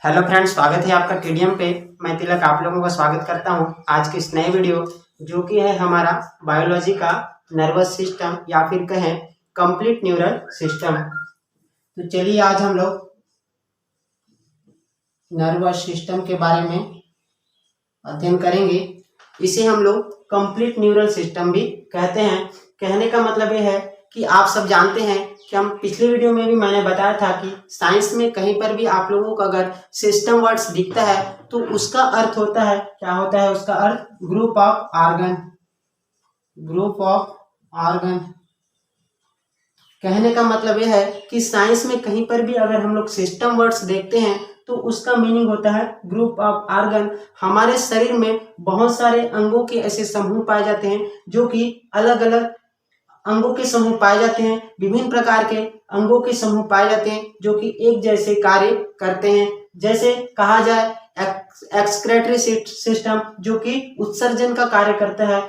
Hello friends, स्वागत है आपका टीडीएम पे। मैं तिलक आप लोगों का स्वागत करता हूं आज के इस नए वीडियो जो कि है हमारा बायोलॉजी का नर्वस सिस्टम या फिर कहें कंप्लीट न्यूरल सिस्टम। तो चलिए आज हम लोग नर्वस सिस्टम के बारे में अध्ययन करेंगे। इसे हम लोग कंप्लीट न्यूरल सिस्टम भी कहते हैं। कहने का मतलब ये है कि आप सब जानते हैं कि हम पिछले वीडियो में भी मैंने बताया था कि साइंस में कहीं पर भी आप लोगों को अगर सिस्टम वर्ड्स दिखता है तो उसका अर्थ होता है, क्या होता है उसका अर्थ? Group of organ. Group of organ कहने का मतलब यह है कि साइंस में कहीं पर भी अगर हम लोग सिस्टम वर्ड्स देखते हैं तो उसका मीनिंग होता है ग्रुप ऑफ ऑर्गन। हमारे शरीर में बहुत सारे अंगों के ऐसे समूह पाए जाते हैं जो कि अलग अलग अंगों के समूह पाए जाते हैं। विभिन्न प्रकार के अंगों के समूह पाए जाते हैं जो कि एक जैसे कार्य करते हैं। जैसे कहा जाए एक्सक्रेटरी सिस्टम जो कि उत्सर्जन का कार्य करता है,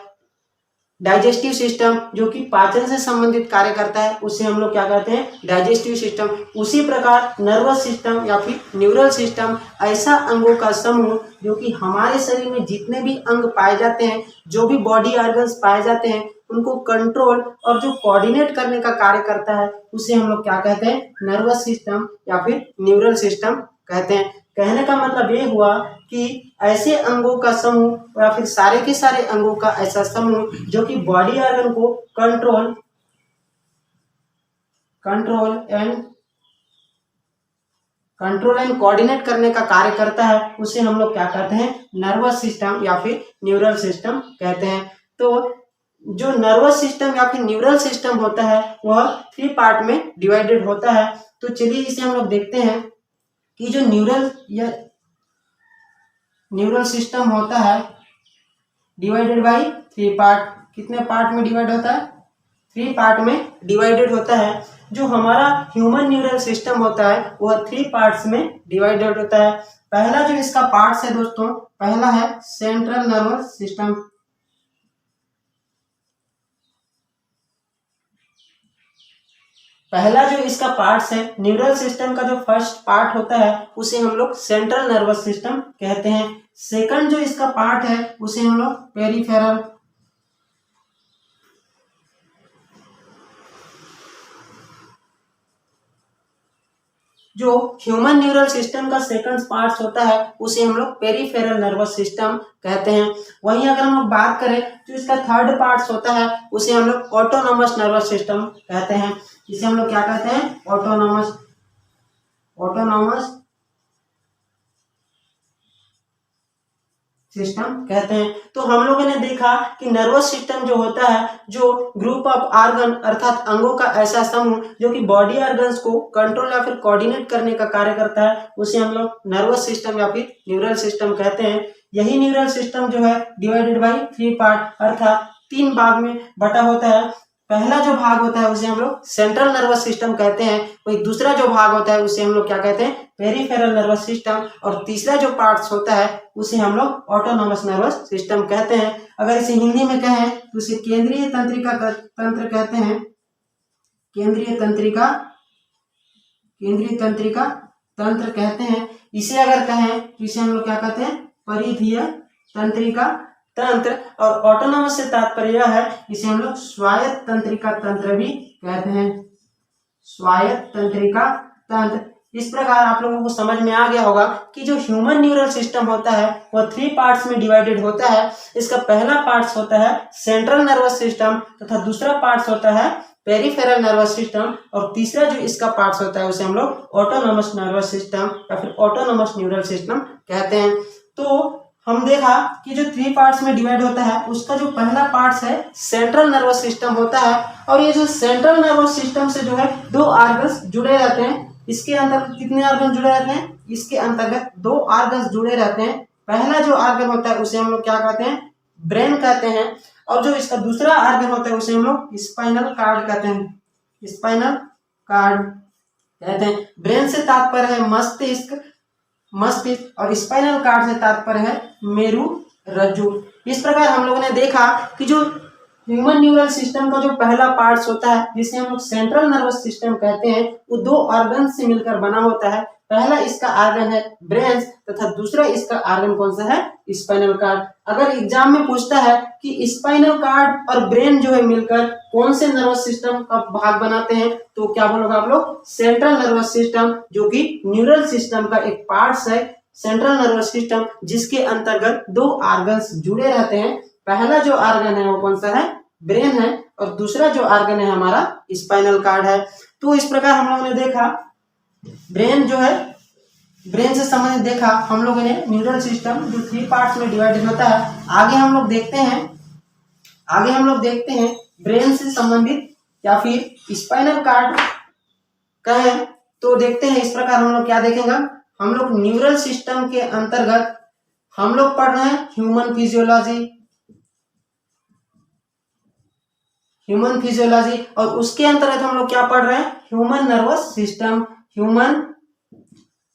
डाइजेस्टिव सिस्टम जो कि पाचन से संबंधित कार्य करता है, उसे हम लोग क्या कहते हैं? Digestive system. उसी प्रकार नर्वस सिस्टम या फिर न्यूरल सिस्टम ऐसा अंगों का समूह जो कि हमारे शरीर में जितने भी अंग पाए जाते हैं, जो भी बॉडी ऑर्गन्स पाए जाते हैं, उनको कंट्रोल और जो कोऑर्डिनेट करने का कार्य करता है, उसे हम लोग क्या कहते हैं? नर्वस सिस्टम या फिर न्यूरल सिस्टम कहते हैं। कहने का मतलब ये हुआ कि ऐसे अंगों का समूह या फिर सारे के सारे अंगों का ऐसा समूह जो कि बॉडी ऑर्गन को कंट्रोल एंड कोऑर्डिनेट करने का कार्य करता है, उसे हम लोग क्या कहते हैं? नर्वस सिस्टम या फिर न्यूरल सिस्टम कहते हैं। तो जो नर्वस सिस्टम या फिर न्यूरल सिस्टम होता है वह 3 पार्ट में डिवाइडेड होता है। तो चलिए इसे हम लोग देखते हैं कि जो न्यूरल सिस्टम होता है डिवाइडेड बाय 3 पार्ट। कितने पार्ट में डिवाइड होता है? 3 पार्ट में डिवाइडेड होता है। जो हमारा ह्यूमन न्यूरल सिस्टम होता है वह 3 पार्ट्स में डिवाइडेड होता है। पहला जो इसका पार्ट्स है दोस्तों, पहला है सेंट्रल नर्वस सिस्टम। पहला जो इसका पार्ट्स है न्यूरल सिस्टम का, जो फर्स्ट पार्ट होता है उसे हम लोग सेंट्रल नर्वस सिस्टम कहते हैं। सेकंड जो इसका पार्ट है उसे हम लोग पेरिफेरल, जो ह्यूमन न्यूरल सिस्टम का सेकंड पार्ट होता है उसे हम लोग पेरिफेरल नर्वस सिस्टम कहते हैं। वहीं अगर हम लोग बात करें तो इसका थर्ड पार्ट होता है उसे हम लोग ऑटोनोमस नर्वस सिस्टम कहते हैं। इसे हम लोग क्या कहते हैं? ऑटोनोमस सिस्टम कहते हैं। तो हम लोगों ने देखा कि नर्वस सिस्टम जो होता है, जो ग्रुप ऑफ ऑर्गन अर्थात अंगों का ऐसा समूह जो कि बॉडी ऑर्गन्स को कंट्रोल या फिर कोऑर्डिनेट करने का कार्य करता है, उसे हम लोग नर्वस सिस्टम या फिर न्यूरल सिस्टम कहते हैं। यही न्यूरल सिस्टम जो है डिवाइडेड बाय 3 पार्ट अर्थात 3 भाग में बटा होता है। पहला जो भाग होता है उसे हम लोग सेंट्रल नर्वस सिस्टम कहते हैं। वही दूसरा जो भाग होता है उसे हम लोग क्या कहते हैं? Peripheral nervous system. और तीसरा जो पार्ट्स होता है उसे हम लोग ऑटोनोमस नर्वस सिस्टम कहते हैं। अगर इसे हिंदी में कहें तो उसे केंद्रीय तंत्रिका तंत्र कहते हैं। केंद्रीय तंत्रिका तंत्र कहते हैं। इसे अगर कहें तो इसे हम लोग क्या कहते हैं? परिधीय तंत्रिका तंत्र। और ऑटोनोमस से तात्पर्य है इसे हम लोग स्वायत्त तंत्रिका तंत्र भी कहते हैं। स्वायत्त तंत्रिका तंत्र। इस प्रकार आप लोगों को समझ में आ गया होगा कि जो ह्यूमन न्यूरल सिस्टम होता है वह 3 पार्ट्स में डिवाइडेड होता है। इसका पहला पार्ट्स होता है सेंट्रल नर्वस सिस्टम तथा दूसरा पार्ट्स होता है पेरिफेरल नर्वस सिस्टम और तीसरा जो इसका पार्ट्स होता है उसे हम लोग ऑटोनोमस नर्वस सिस्टम या फिर ऑटोनोमस न्यूरल सिस्टम कहते हैं। तो हम देखा कि जो 3 पार्ट्स में डिवाइड होता है उसका जो पहला पार्ट्स है सेंट्रल नर्वस सिस्टम होता है। और ये जो सेंट्रल नर्वस सिस्टम से जो है 2 ऑर्गन्स जुड़े रहते हैं। इसके अंतर्गत कितने ऑर्गन जुड़े रहते हैं? इसके अंतर्गत 2 ऑर्गन्स जुड़े रहते हैं। पहला जो ऑर्गन होता है उसे हम लोग क्या कहते हैं? ब्रेन कहते हैं। और जो इसका दूसरा ऑर्गन होता है उसे हम लोग स्पाइनल कार्ड कहते हैं। स्पाइनल कार्ड कहते हैं। ब्रेन से तात्पर्य है मस्तिष्क और स्पाइनल कार्ड से तात्पर्य है मेरुरज्जु। इस प्रकार हम लोगों ने देखा कि जो ह्यूमन न्यूरल सिस्टम का जो पहला पार्ट्स होता है जिसे हम लोग सेंट्रल नर्वस सिस्टम कहते हैं, वो 2 ऑर्गन से मिलकर बना होता है। पहला इसका आर्गन है ब्रेन तथा दूसरा इसका आर्गन कौन सा है, स्पाइनल कार्ड। अगर एग्जाम में पूछता है कि स्पाइनल कार्ड और ब्रेन जो है मिलकर कौन से नर्वस सिस्टम का भाग बनाते हैं, तो क्या बोलोगे आप लोग, सेंट्रल नर्वस सिस्टम, जो कि न्यूरल सिस्टम का एक पार्ट है। सेंट्रल नर्वस सिस्टम जिसके अंतर्गत दो आर्गन्स जुड़े रहते हैं। पहला जो आर्गन है वो कौन सा है, ब्रेन है, और दूसरा जो आर्गन है हमारा स्पाइनल कार्ड है। तो इस प्रकार हम लोगों ने देखा ब्रेन जो है, ब्रेन से संबंधित देखा हम लोगों ने न्यूरल सिस्टम जो 3 पार्ट्स में डिवाइडेड होता है। आगे हम लोग देखते हैं ब्रेन से संबंधित या फिर स्पाइनल कार्ड कहें तो देखते हैं इस प्रकार हम लोग क्या देखेंगे। हम लोग न्यूरल सिस्टम के अंतर्गत हम लोग पढ़ रहे हैं ह्यूमन फिजियोलॉजी, और उसके अंतर्गत हम लोग क्या पढ़ रहे हैं, ह्यूमन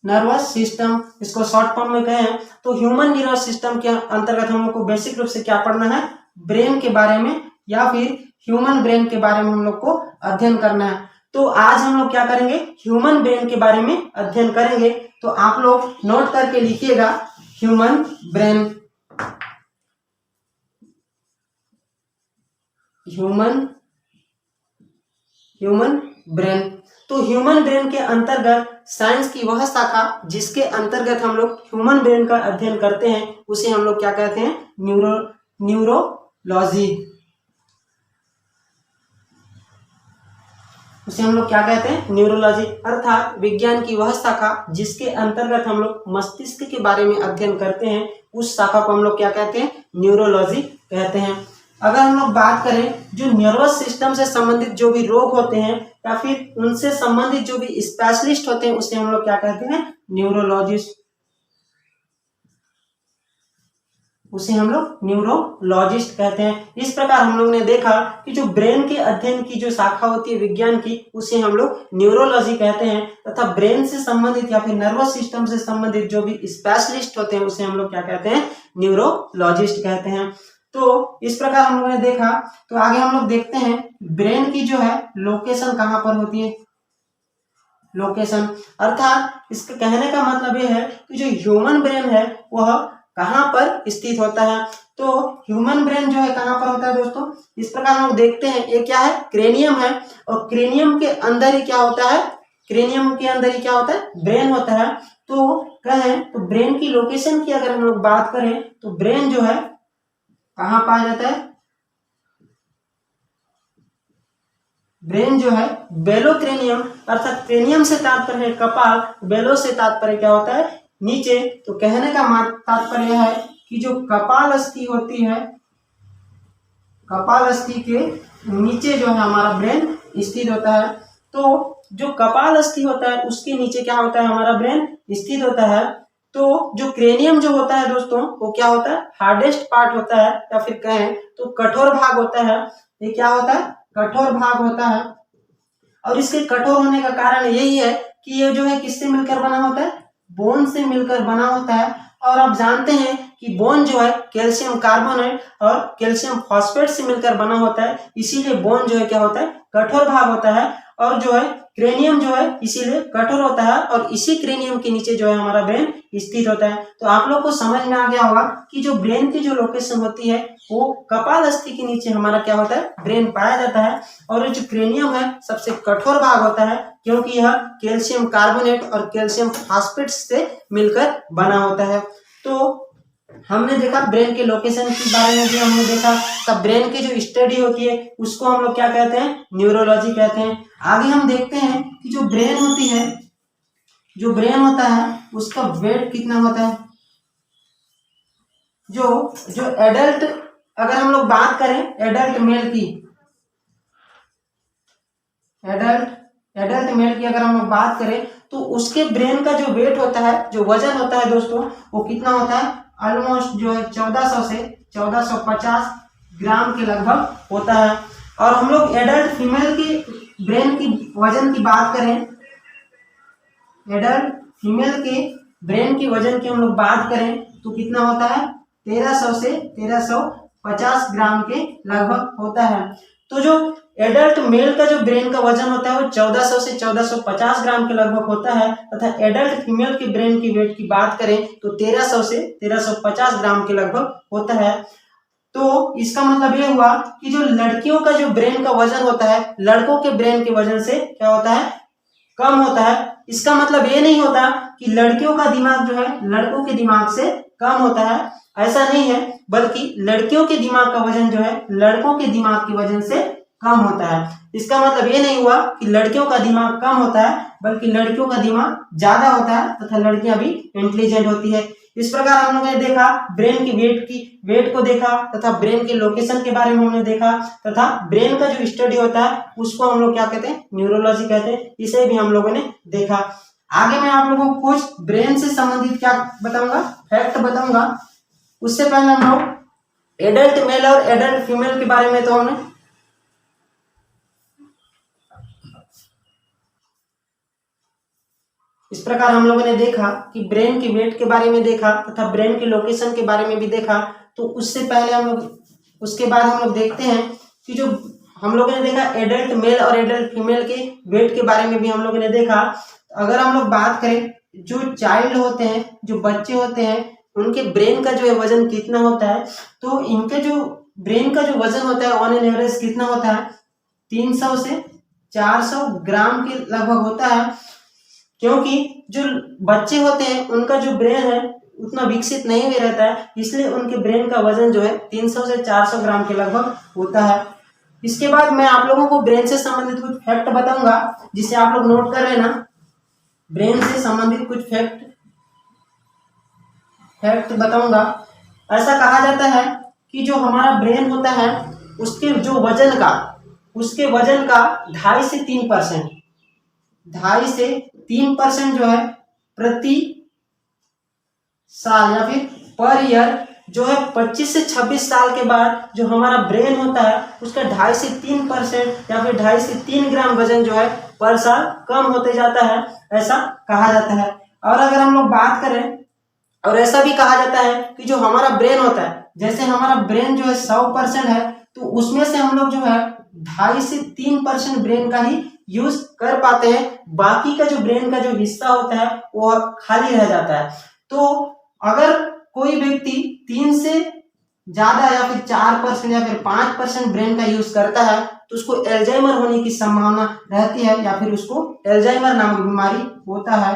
नर्वस सिस्टम। इसको शॉर्ट फॉर्म में कहें तो ह्यूमन नर्वस सिस्टम के अंतर्गत हम लोग को बेसिक रूप से क्या पढ़ना है, ब्रेन के बारे में या फिर ह्यूमन ब्रेन के बारे में हम लोग को अध्ययन करना है। तो आज हम लोग क्या करेंगे, ह्यूमन ब्रेन के बारे में अध्ययन करेंगे। तो आप लोग नोट करके लिखिएगा ह्यूमन ब्रेन। तो न्यूरल ब्रेन के अंतर्गत साइंस की वह शाखा जिसके अंतर्गत हम लोग ह्यूमन ब्रेन का अध्ययन करते हैं उसे हम लोग क्या कहते हैं, न्यूरोलॉजी। उसे हम लोग क्या कहते हैं, न्यूरोलॉजी, अर्थात विज्ञान की वह शाखा जिसके अंतर्गत हम लोग मस्तिष्क के बारे में अध्ययन करते हैं, उस शाखा को हम लोग क्या कहते हैं, न्यूरोलॉजी कहते हैं। अगर हम लोग बात करें जो नर्वस सिस्टम से संबंधित जो भी रोग होते हैं या फिर उनसे संबंधित जो भी स्पेशलिस्ट होते हैं उसे हम लोग क्या कहते हैं, न्यूरोलॉजिस्ट। उसे हम लोग न्यूरोलॉजिस्ट कहते हैं। इस प्रकार हम लोग ने देखा कि जो ब्रेन के अध्ययन की जो शाखा होती है विज्ञान की उसे हम लोग न्यूरोलॉजी कहते हैं, तथा ब्रेन से संबंधित या फिर नर्वस सिस्टम से संबंधित जो भी स्पेशलिस्ट होते हैं उसे हम लोग क्या कहते हैं, न्यूरोलॉजिस्ट कहते हैं। तो इस प्रकार हम लोगों ने देखा। तो आगे हम लोग देखते हैं ब्रेन की जो है लोकेशन कहाँ पर होती है, लोकेशन, अर्थात इसके कहने का मतलब यह है कि जो ह्यूमन ब्रेन है वह कहाँ पर स्थित होता है। तो ह्यूमन ब्रेन जो है कहाँ पर होता है दोस्तों, इस प्रकार हम लोग देखते हैं। ये क्या है, क्रेनियम है, और क्रेनियम के अंदर ही क्या होता है, ब्रेन होता है। तो कहें तो ब्रेन की लोकेशन की अगर हम लोग बात करें तो ब्रेन जो है कहाँ पाया जाता है, ब्रेन जो है बेलोक्रेनियम, अर्थात क्रेनियम से तात्पर्य है कपाल, बेलो से तात्पर्य क्या होता है, नीचे। तो कहने का तात्पर्य है कि जो कपाल अस्थि होती है, कपाल अस्थि के नीचे जो है हमारा ब्रेन स्थित होता है। तो जो कपाल अस्थि होता है उसके नीचे क्या होता है, हमारा ब्रेन स्थित होता है। तो जो क्रेनियम जो होता है दोस्तों वो क्या होता है, हार्डेस्ट पार्ट होता है, या फिर कहें तो कठोर भाग होता है। ये क्या होता है, कठोर भाग होता है। और इसके कठोर होने का कारण यही है कि ये जो है किससे मिलकर बना होता है, बोन से मिलकर बना होता है। और आप जानते हैं कि बोन जो है कैल्शियम कार्बोनेट और कैल्शियम फॉस्फेट से मिलकर बना होता है, इसीलिए बोन जो है क्या होता है, कठोर भाग होता है। और जो है क्रेनियम जो है इसीलिए कठोर होता है, और इसी क्रेनियम के नीचे जो है हमारा ब्रेन स्थित होता है। तो आप लोग को समझ में आ गया होगा कि जो ब्रेन की जो लोकेशन होती है वो कपाल अस्थि के नीचे हमारा क्या होता है, ब्रेन पाया जाता है। और जो क्रेनियम है सबसे कठोर भाग होता है, क्योंकि यह कैल्शियम कार्बोनेट और कैल्शियम फॉस्फेट से मिलकर बना होता है। तो हमने देखा ब्रेन के लोकेशन के बारे में भी हमने देखा, तब ब्रेन की जो स्टडी होती है उसको हम लोग क्या कहते हैं, न्यूरोलॉजी कहते हैं। आगे हम देखते हैं कि जो ब्रेन होती है, जो ब्रेन होता है उसका वेट कितना होता है। जो एडल्ट, अगर हम लोग बात करें एडल्ट मेल की, एडल्ट मेल की अगर हम लोग बात करें तो उसके ब्रेन का जो वेट होता है, जो वजन होता है दोस्तों, वो कितना होता है, ऑलमोस्ट जो है 1400 से 1450 ग्राम के लगभग होता है। और हम लोग एडल्ट फीमेल की ब्रेन की वजन की बात करें, एडल्ट फीमेल के ब्रेन की वजन की हम लोग बात करें तो कितना होता है, 1300 से 1350 ग्राम के लगभग होता है। तो जो एडल्ट मेल का जो ब्रेन का वजन होता है वो 1400 से 1450 ग्राम के लगभग होता है, तथा एडल्ट फीमेल के ब्रेन की वेट की बात करें तो 1300 से 1350 ग्राम के लगभग होता है। तो इसका मतलब ये हुआ कि जो लड़कियों का जो ब्रेन का वजन होता है लड़कों के ब्रेन के वजन से क्या होता है, कम होता है। इसका मतलब ये नहीं होता कि लड़कियों का दिमाग जो है लड़कों के दिमाग से कम होता है, ऐसा नहीं है, बल्कि लड़कियों के दिमाग का वजन जो है लड़कों के दिमाग के वजन से कम होता है। इसका मतलब ये नहीं हुआ कि लड़कियों का दिमाग कम होता है, बल्कि लड़कियों का दिमाग ज्यादा होता है तथा लड़कियां भी इंटेलिजेंट होती है। इस प्रकार हम लोगों ने देखा ब्रेन की वेट को देखा, तथा ब्रेन के लोकेशन के बारे में हमने देखा, तथा ब्रेन का जो स्टडी होता है उसको हम लोग क्या कहते हैं, न्यूरोलॉजी कहते हैं। इसे भी हम लोगों ने देखा। आगे मैं आप लोगों को कुछ ब्रेन से संबंधित क्या बताऊंगा, फैक्ट बताऊंगा। उससे पहले हम लोग एडल्ट मेल और एडल्ट फीमेल के बारे में तो हमने इस प्रकार हम लोगों ने देखा कि ब्रेन की वेट के बारे में देखा तथा ब्रेन के लोकेशन के बारे में भी देखा। तो उससे पहले हम लोग उसके बाद हम लोग देखते हैं कि जो हम लोगों ने देखा एडल्ट मेल और एडल्ट फीमेल के वेट के बारे में भी हम लोगों ने देखा। अगर हम लोग बात करें जो चाइल्ड होते हैं, जो बच्चे होते हैं, उनके ब्रेन का जो है वजन कितना होता है, तो इनके जो ब्रेन का जो वजन होता है ऑन एन एवरेज कितना होता है, 300 से 400 ग्राम के लगभग होता है। क्योंकि जो बच्चे होते हैं उनका जो ब्रेन है उतना विकसित नहीं भी रहता है, इसलिए उनके ब्रेन का वजन जो है 300 से 400 ग्राम के लगभग होता है। इसके बाद मैं आप लोगों को ब्रेन से संबंधित कुछ फैक्ट बताऊंगा जिसे आप लोग नोट कर लेना। ब्रेन से संबंधित कुछ फैक्ट बताऊंगा। ऐसा कहा जाता है कि जो हमारा ब्रेन होता है उसके वजन का 2.5 से 3%, 2.5 से 3% जो है प्रति साल या फिर पर ईयर जो है 25 से 26 साल के बाद जो हमारा ब्रेन होता है उसका 2.5 से 3% या फिर 2.5 से 3 ग्राम वजन जो है पर साल कम होते जाता है, ऐसा कहा जाता है। और अगर हम लोग बात करें, और ऐसा भी कहा जाता है कि जो हमारा ब्रेन होता है, जैसे हमारा ब्रेन जो है 100% है, तो उसमें से हम लोग जो है 2.5 से 3% ब्रेन का ही यूज कर पाते हैं, बाकी का जो ब्रेन का जो हिस्सा होता है वो खाली रह जाता है। तो अगर कोई व्यक्ति 3 से ज्यादा या फिर 4% या फिर 5% ब्रेन का यूज करता है तो उसको एल्जाइमर होने की संभावना रहती है, या फिर उसको एल्जाइमर नामक बीमारी होता है।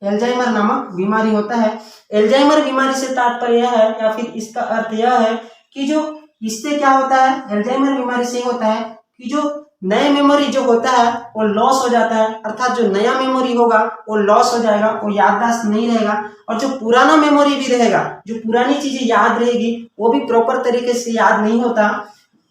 एल्जाइमर नामक बीमारी होता है। एल्जाइमर बीमारी से तात्पर्य यह है या फिर इसका अर्थ यह है कि जो इससे क्या होता है, एल्जाइमर बीमारी से होता है कि जो नए मेमोरी जो होता है वो लॉस हो जाता है, अर्थात जो नया मेमोरी होगा वो लॉस हो जाएगा, वो याददाश्त नहीं रहेगा, और जो पुराना मेमोरी भी रहेगा, जो पुरानी चीजें याद रहेगी वो भी प्रॉपर तरीके से याद नहीं होता,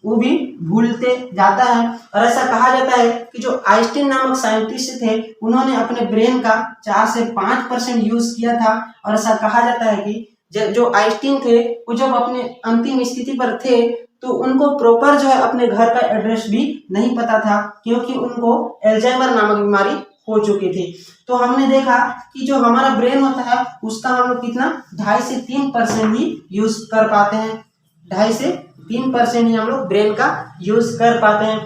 वो भी भूलते जाता है। और ऐसा कहा जाता है कि जो आइंस्टीन नामक साइंटिस्ट थे उन्होंने अपने ब्रेन का 4 से 5% यूज किया था, और ऐसा कहा जाता है कि जो आइंस्टीन थे वो जब अपने अंतिम स्थिति पर थे तो उनको प्रॉपर जो है अपने घर का एड्रेस भी नहीं पता था, क्योंकि उनको एल्जाइमर नामक बीमारी हो चुकी थी। तो हमने देखा कि जो हमारा ब्रेन होता है उसका हम लोग कितना 2.5 से 3% ही यूज कर पाते हैं, 2.5 से 3% ही हम लोग ब्रेन का यूज कर पाते हैं।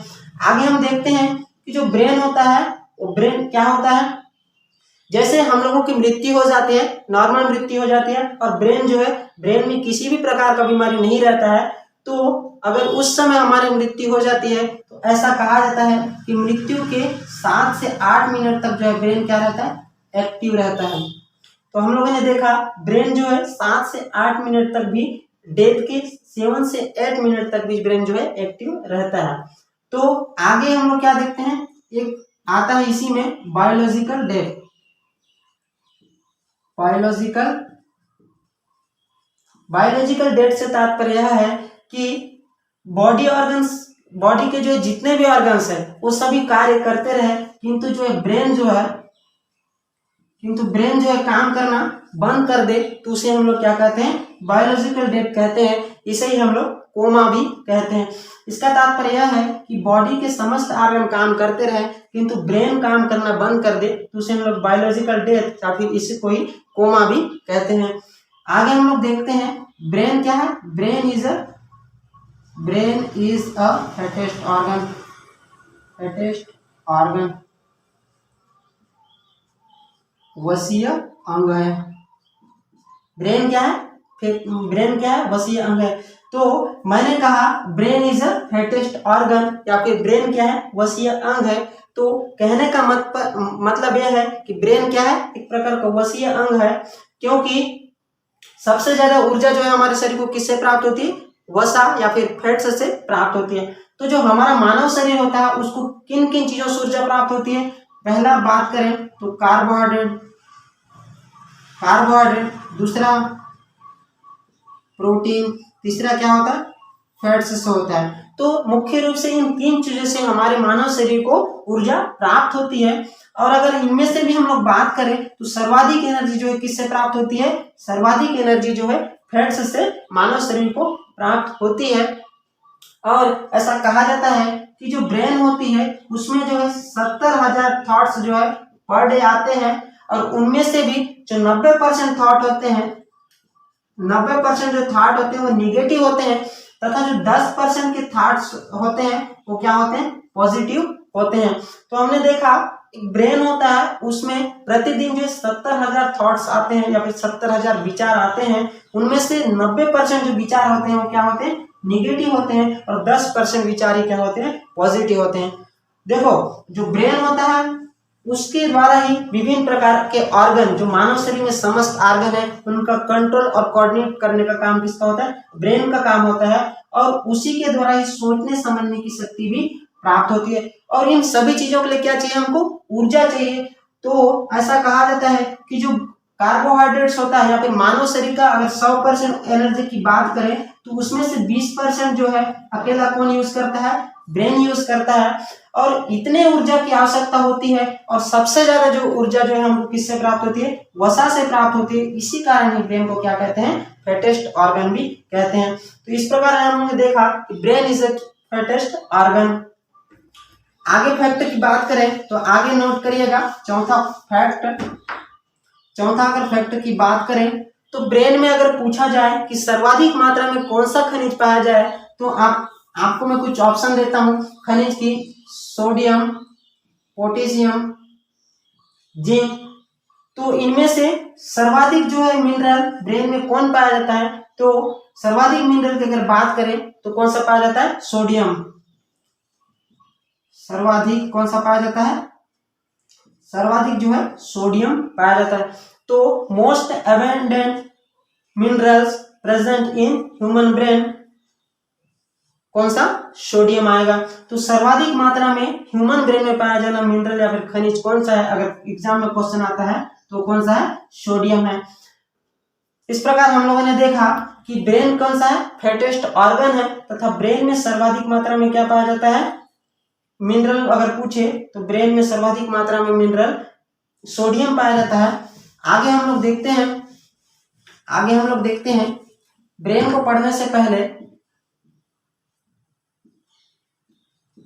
आगे हम देखते हैं कि जो ब्रेन होता है वो ब्रेन क्या होता है, जैसे हम लोगों की मृत्यु हो जाती है, नॉर्मल मृत्यु हो जाती है, और ब्रेन जो है ब्रेन में किसी भी प्रकार का बीमारी नहीं रहता है, तो अगर उस समय हमारी मृत्यु हो जाती है तो ऐसा कहा जाता है कि मृत्यु के 7 से 8 मिनट तक जो है ब्रेन क्या रहता है, एक्टिव रहता है। तो हम लोगों ने देखा ब्रेन जो है 7 से 8 मिनट तक भी, डेथ के 7 से 8 मिनट तक भी ब्रेन जो है एक्टिव रहता है। तो आगे हम लोग क्या देखते हैं, एक आता है इसी में बायोलॉजिकल डेथ। बायोलॉजिकल डेथ से तात्पर्य यह है कि बॉडी के जो जितने भी ऑर्गन्स है वो सभी कार्य करते रहे, किंतु ब्रेन जो है काम करना बंद कर दे, तो उसे हम लोग क्या कहते हैं, बायोलॉजिकल डेथ कहते हैं। इसे ही हम लोग कोमा भी कहते हैं। इसका तात्पर्य यह है कि बॉडी के समस्त ऑर्गन काम करते रहे किंतु ब्रेन काम करना बंद कर दे, तो उसे हम लोग बायोलॉजिकल डेथ या फिर इसे कोई कोमा भी कहते हैं। आगे हम लोग देखते हैं ब्रेन क्या है, brain is a brain is a fattest organ, fattest organ, वसीय अंग है। ब्रेन क्या है? ब्रेन क्या है? वसीय अंग है। तो मैंने कहा brain is a fattest organ या फिर ब्रेन क्या है? वसीय अंग है। तो कहने का मतलब यह है कि ब्रेन क्या है? एक प्रकार का वसीय अंग है, क्योंकि सबसे ज्यादा ऊर्जा जो है हमारे शरीर को किससे प्राप्त होती है? वसा या फिर फैट्स से प्राप्त होती है। तो जो हमारा मानव शरीर होता है उसको किन किन चीजों से ऊर्जा प्राप्त होती है? पहला बात करें तो कार्बोहाइड्रेट, कार्बोहाइड्रेट, दूसरा प्रोटीन, तीसरा क्या होता है? फैट्स से होता है। तो मुख्य रूप से इन तीन चीजों से हमारे मानव शरीर को ऊर्जा प्राप्त होती है। और अगर इनमें से भी हम लोग बात करें तो सर्वाधिक एनर्जी जो है किससे प्राप्त होती है? सर्वाधिक एनर्जी जो है फैट्स से मानव शरीर को प्राप्त होती है। और ऐसा कहा जाता है कि जो ब्रेन होती है उसमें जो है 70,000 थॉट्स जो है पर डे आते हैं, और उनमें से भी जो 90% थॉट होते हैं, 90% जो थॉट होते हैं वो निगेटिव होते हैं, तथा जो 10% के थॉट्स होते हैं वो क्या होते हैं? पॉजिटिव होते हैं। तो हमने देखा एक ब्रेन होता है उसमें प्रतिदिन जो 70,000 थॉट्स आते हैं या फिर 70,000 विचार आते हैं, उनमें से 90% जो विचार होते हैं वो क्या होते हैं? निगेटिव होते हैं, और 10% विचार ही क्या होते हैं? पॉजिटिव होते हैं। देखो जो ब्रेन होता है उसके द्वारा ही विभिन्न प्रकार के ऑर्गन, जो मानव शरीर में समस्त ऑर्गन है, उनका कंट्रोल और कोऑर्डिनेट करने का काम किसका होता है? ब्रेन का काम होता है। और उसी के द्वारा ही सोचने समझने की शक्ति भी प्राप्त होती है। और इन सभी चीजों के लिए क्या चाहिए हमको? ऊर्जा चाहिए। तो ऐसा कहा जाता है कि जो कार्बोहाइड्रेट्स होता है या फिर मानव शरीर का अगर 100% एनर्जी की बात करें तो उसमें से 20% जो है अकेला कौन यूज करता है? ब्रेन यूज करता है। और इतने ऊर्जा की आवश्यकता होती है, और सबसे ज्यादा जो ऊर्जा जो है हमको किससे प्राप्त होती है? वसा से प्राप्त होती है। इसी कारण ही ब्रेन को क्या कहते हैं? फैटेस्ट ऑर्गन भी कहते हैं। तो इस प्रकार हमने देखा कि brain is a fattest organ. आगे फैक्ट की बात करें तो आगे नोट करिएगा चौथा फैक्ट। चौथा अगर फैक्ट की बात करें तो ब्रेन में अगर पूछा जाए कि सर्वाधिक मात्रा में कौन सा खनिज पाया जाए, तो आपको मैं कुछ ऑप्शन देता हूं खनिज की। Sodium, potassium, zinc. तो इनमें से सर्वाधिक जो है मिनरल ब्रेन में कौन पाया जाता है? तो सर्वाधिक मिनरल की अगर बात करें तो कौन सा पाया जाता है? सोडियम। सर्वाधिक कौन सा पाया जाता है? सर्वाधिक जो है सोडियम पाया जाता है। तो most abundant minerals present in human brain कौन सा? सोडियम आएगा। तो सर्वाधिक मात्रा में ह्यूमन ब्रेन में पाया जाना मिनरल या फिर खनिज कौन सा है? अगर एग्जाम में क्वेश्चन आता है तो कौन सा है? सोडियम है। इस प्रकार हम लोगों ने देखा कि ब्रेन कौन सा है? फैटेस्ट ऑर्गन है, तथा ब्रेन में सर्वाधिक मात्रा में क्या पाया जाता है? मिनरल। अगर पूछे तो ब्रेन में सर्वाधिक मात्रा में मिनरल सोडियम पाया जाता है। आगे हम लोग देखते हैं ब्रेन को पढ़ने से पहले,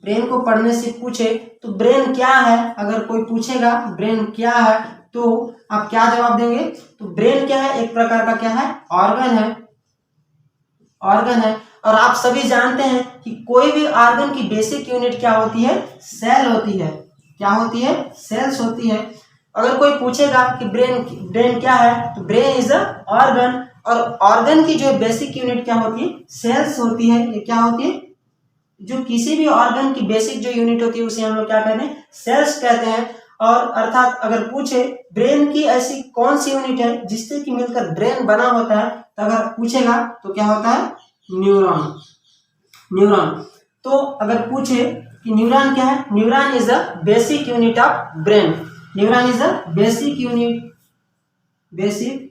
ब्रेन को पढ़ने से पूछे तो ब्रेन क्या है? अगर कोई पूछेगा ब्रेन क्या है तो आप क्या जवाब देंगे? तो ब्रेन क्या है? एक प्रकार का क्या है? ऑर्गन है, ऑर्गन है। और आप सभी जानते हैं कि कोई भी ऑर्गन की बेसिक यूनिट क्या होती है? सेल होती है। क्या होती है? सेल्स होती है। अगर कोई पूछेगा कि ब्रेन क्या है, तो ब्रेन इज अ ऑर्गन। और ऑर्गन की जो बेसिक यूनिट क्या होती है? सेल्स होती है। ये क्या होती है? जो किसी भी ऑर्गन की बेसिक जो यूनिट होती है उसे हम लोग क्या कहते हैं? सेल्स कहते हैं। और अर्थात अगर पूछे ब्रेन की ऐसी कौन सी यूनिट है जिससे कि मिलकर ब्रेन बना होता है, तो अगर पूछेगा तो क्या होता है? न्यूरॉन। न्यूरॉन। तो अगर पूछे कि न्यूरॉन क्या है? Neuron is a basic unit of brain. Neuron is a basic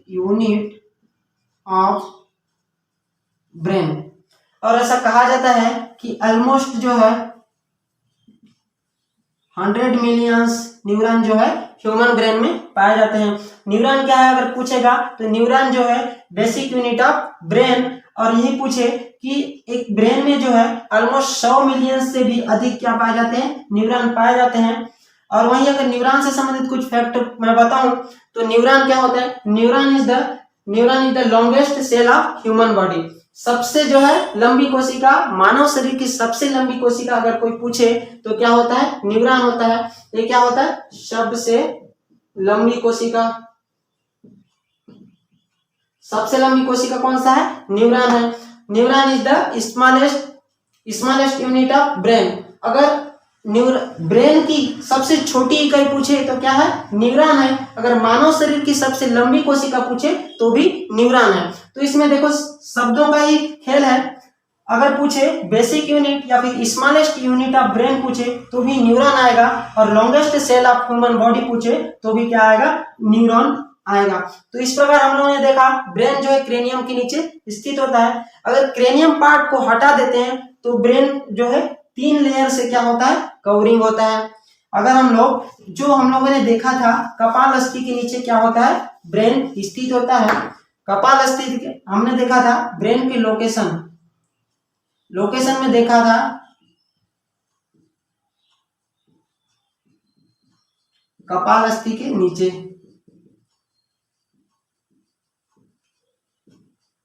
unit of brain. और ऐसा कहा जाता है कि ऑलमोस्ट जो है 100 मिलियंस न्यूरॉन जो है ह्यूमन ब्रेन में पाए जाते हैं। न्यूरॉन क्या है अगर पूछेगा तो न्यूरॉन जो है बेसिक यूनिट ऑफ ब्रेन। और यही पूछे कि एक ब्रेन में जो है ऑलमोस्ट 100 मिलियन से भी अधिक क्या पाए जाते हैं? न्यूरॉन पाए जाते हैं। और वहीं अगर न्यूरॉन से संबंधित कुछ फैक्ट मैं बताऊं तो न्यूरॉन क्या होता है? Neuron is the longest cell of human body. सबसे जो है लंबी कोशिका, मानव शरीर की सबसे लंबी कोशिका अगर कोई पूछे तो क्या होता है, न्यूरॉन होता है। ये क्या होता है, सबसे लंबी कोशिका, सबसे लंबी कोशिका कौन सा है, न्यूरॉन है। Neuron is the smallest unit of brain. अगर ब्रेन की सबसे छोटी इकाई पूछे तो क्या है, न्यूरॉन है। अगर मानव शरीर की सबसे लंबी कोशिका पूछे तो भी न्यूरॉन है। तो इसमें देखो शब्दों का ही खेल है। अगर पूछे बेसिक यूनिट या फिर स्मॉलेस्ट यूनिट ऑफ ब्रेन पूछे तो भी न्यूरॉन आएगा, और longest cell of human body पूछे तो भी क्या आएगा, न्यूरॉन आएगा। तो इस प्रकार हम लोगों ने देखा ब्रेन जो है क्रेनियम के नीचे स्थित होता है। अगर क्रेनियम पार्ट को हटा देते हैं तो ब्रेन जो है 3 लेयर से क्या होता है, कवरिंग होता है। अगर हम लोगों ने देखा था कपाल अस्थि के नीचे क्या होता है, ब्रेन स्थित होता है। कपाल अस्थि हमने देखा था ब्रेन के लोकेशन में देखा था कपाल अस्थि के नीचे।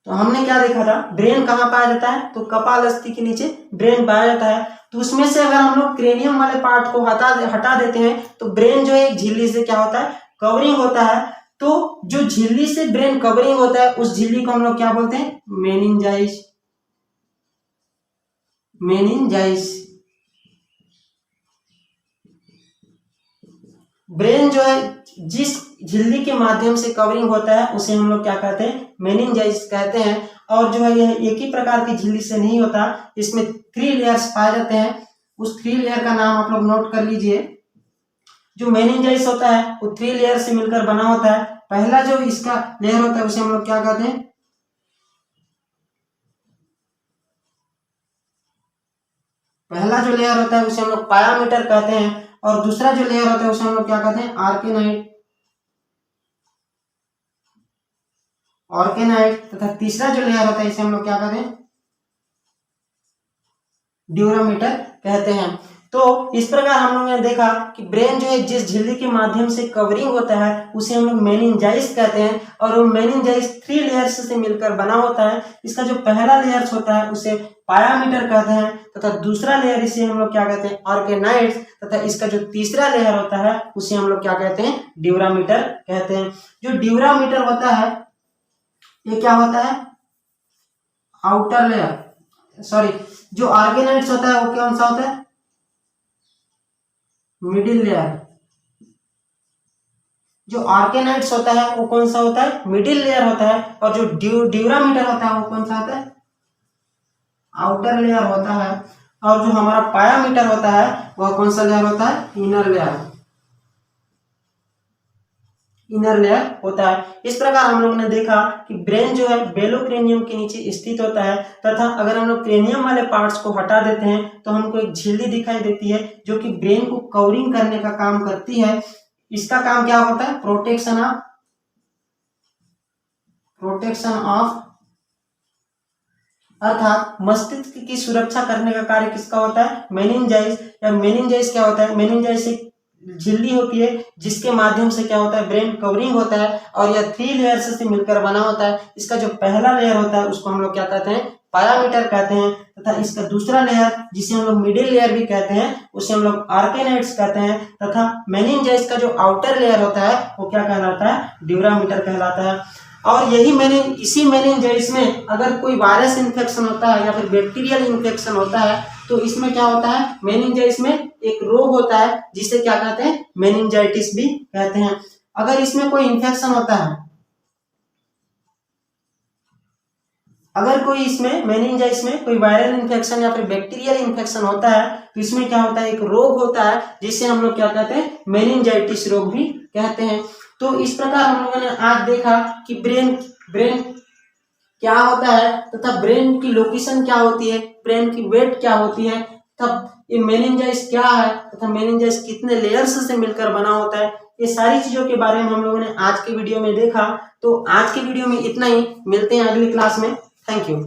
तो हमने क्या देखा था, ब्रेन कहाँ पाया जाता है, तो कपाल अस्थि के नीचे ब्रेन पाया जाता है। तो उसमें से अगर हम लोग क्रेनियम वाले पार्ट को हटा देते हैं तो ब्रेन जो है एक झिल्ली से क्या होता है, कवरिंग होता है। तो जो झिल्ली से ब्रेन कवरिंग होता है उस झिल्ली को हम लोग क्या बोलते हैं, मेनिंजाइस। ब्रेन जो है जिस झिल्ली के माध्यम से कवरिंग होता है उसे हम लोग क्या कहते हैं, मेनिंजाइस कहते हैं। और जो है यह एक ही प्रकार की झिल्ली से नहीं होता, इसमें 3 लेयर्स पाए जाते हैं। उस 3 लेयर का नाम आप लोग नोट कर लीजिए। जो मेनिंजाइस होता है वो 3 लेयर से मिलकर बना होता है। पहला जो इसका लेयर होता है उसे हम लोग क्या कहते हैं, पहला जो लेयर होता है उसे हम लोग पायामीटर कहते हैं। और दूसरा जो लेयर होता है उसे हम लोग क्या कहते हैं, ऑर्केनाइट। तथा तीसरा जो लेयर होता है इसे हम लोग क्या कहते हैं, ड्यूरामीटर कहते हैं। तो इस प्रकार हम लोगों ने देखा कि ब्रेन जो है जिस झिल्ली के माध्यम से कवरिंग होता है उसे हम लोग मेनिंजाइस कहते हैं। और वो मेनिंजाइस 3 लेयर्स से मिलकर बना होता है। इसका जो पहला लेयर्स होता है उसे पायामीटर कहते हैं, तथा दूसरा लेयर इसे हम लोग क्या कहते हैं, ऑर्गेनाइड्स। तथा इसका जो तीसरा लेयर होता है उसे हम लोग क्या कहते हैं, ड्यूरामीटर कहते हैं। जो ड्यूरामीटर होता है ये क्या होता है, आउटर लेयर, सॉरी जो ऑर्गेनाइड्स होता है वो कौन सा होता है, मिडिल लेयर। जो आर्केनाइड्स होता है वो कौन सा होता है, मिडिल लेयर होता है। और जो ड्यूरामीटर होता है वो कौन सा होता है, आउटर लेयर होता है। और जो हमारा पायामीटर होता है वह कौन सा लेयर होता है, इनर लेयर होता है। इस प्रकार हम लोगों ने देखा कि ब्रेन जो है बेलोक्रेनियम के नीचे स्थित होता है। तथा अगर हम लोग क्रेनियम वाले पार्ट्स को हटा देते हैं तो हमको एक झिल्ली दिखाई देती है जो कि ब्रेन को कवरिंग करने का काम करती है। इसका काम क्या होता है, प्रोटेक्शन ऑफ, अर्थात मस्तिष्क की सुरक्षा करने का कार्य किसका होता है, मेनिंजाइस। या मेनिंजाइस क्या होता है, मेनिंजाइस एक झिल्ली होती है जिसके माध्यम से क्या होता है, ब्रेन कवरिंग होता है। और यह 3 लेयर्स से मिलकर बना होता है। इसका जो पहला लेयर होता है उसको हम लोग क्या कहते हैं, पायामीटर कहते हैं। तथा इसका दूसरा लेयर जिसे हम लोग मिडिल लेयर भी कहते हैं उसे हम लोग आर्केनाइड्स कहते हैं। तथा मेनिंजाइस का जो आउटर लेयर होता है वो क्या कहलाता है, ड्यूरामीटर कहलाता है। और इसी मेनिंजाइस में अगर कोई वायरस इन्फेक्शन होता है या फिर बैक्टीरियल इन्फेक्शन होता है तो इसमें क्या होता है, मेनिंजाइस में एक रोग होता है जिसे क्या कहते हैं, मेनिंजाइटिस भी कहते हैं। अगर इसमें कोई इन्फेक्शन होता है, अगर कोई इसमें मेनिंजाइस में कोई वायरल इन्फेक्शन या फिर बैक्टीरियल इन्फेक्शन होता है तो इसमें क्या होता है, एक रोग होता है जिसे हम लोग क्या कहते हैं, मेनिंजाइटिस रोग भी कहते हैं। तो इस प्रकार हम लोगों ने आज देखा कि ब्रेन क्या होता है तथा ब्रेन की लोकेशन क्या होती है, ब्रेन की वेट क्या होती है, तब ये मेनिंजाइस क्या है तथा मेनिंजाइस कितने लेयर्स से मिलकर बना होता है। ये सारी चीजों के बारे में हम लोगों ने आज के वीडियो में देखा। तो आज के वीडियो में इतना ही, मिलते हैं अगली क्लास में। Thank you.